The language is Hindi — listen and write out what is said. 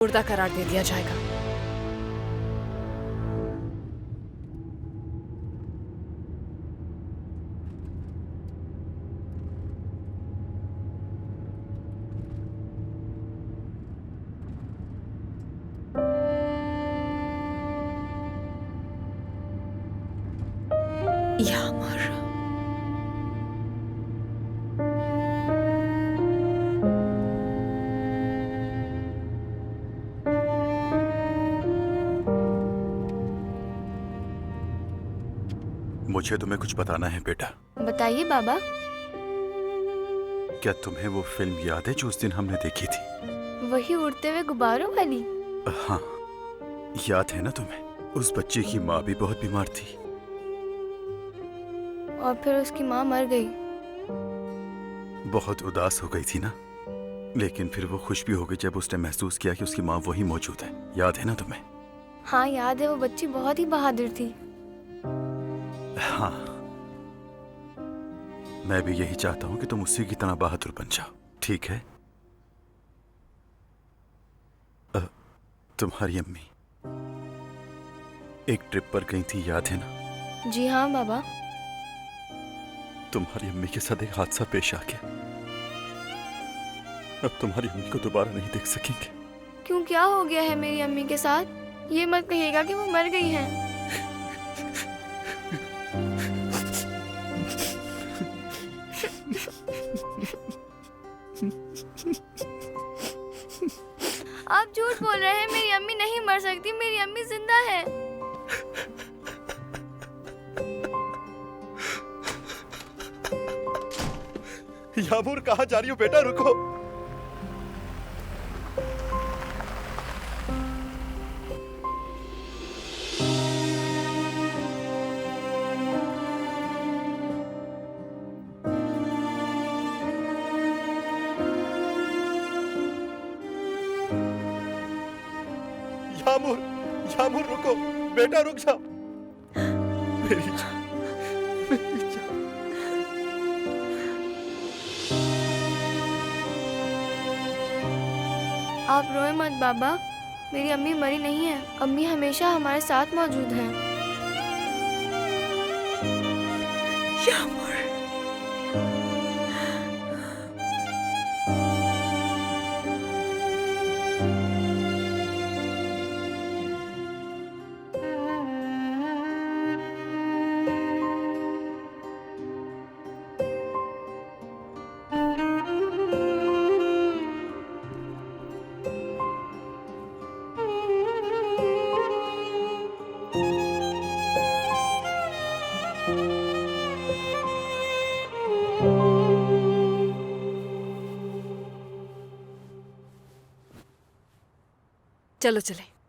मुर्दा करार दे दिया जाएगा। यामर, मुझे तुम्हें कुछ बताना है बेटा। बताइए बाबा। क्या तुम्हें वो फिल्म याद है जो उस दिन हमने देखी थी? वही उड़ते हुए गुब्बारों वाली? हाँ, याद है ना तुम्हें? उस बच्चे की माँ भी बहुत बीमार थी। और फिर उसकी माँ मर गई। बहुत उदास हो गई थी ना, लेकिन फिर वो खुश भी हो गई जब उसने महसूस किया कि उसकी माँ वही मौजूद है। याद है ना तुम्हें? हाँ याद है, वो बच्ची बहुत ही बहादुर थी। हाँ, मैं भी यही चाहता हूँ कि तुम उसी की तरह बहादुर बन जाओ, ठीक है? तुम्हारी अम्मी एक ट्रिप पर गई थी, याद है ना? जी हाँ बाबा। तुम्हारी अम्मी के साथ एक हादसा पेश आ गया। अब तुम्हारी अम्मी को दोबारा नहीं देख सकेंगे। क्यों, क्या हो गया है मेरी अम्मी के साथ? ये मत कहिएगा कि वो मर गई हैं। आप झूठ बोल रहे हैं, मेरी अम्मी नहीं मर सकती, मेरी अम्मी जिंदा है। यामूर, कहाँ जा रही हो बेटा? रुको। यामूर, यामूर रुको, बेटा रुक जाओ। मेरी जान, मेरी जान। आप रोए मत बाबा, मेरी अम्मी मरी नहीं है। अम्मी हमेशा हमारे साथ मौजूद हैं। यामर, चलो चले।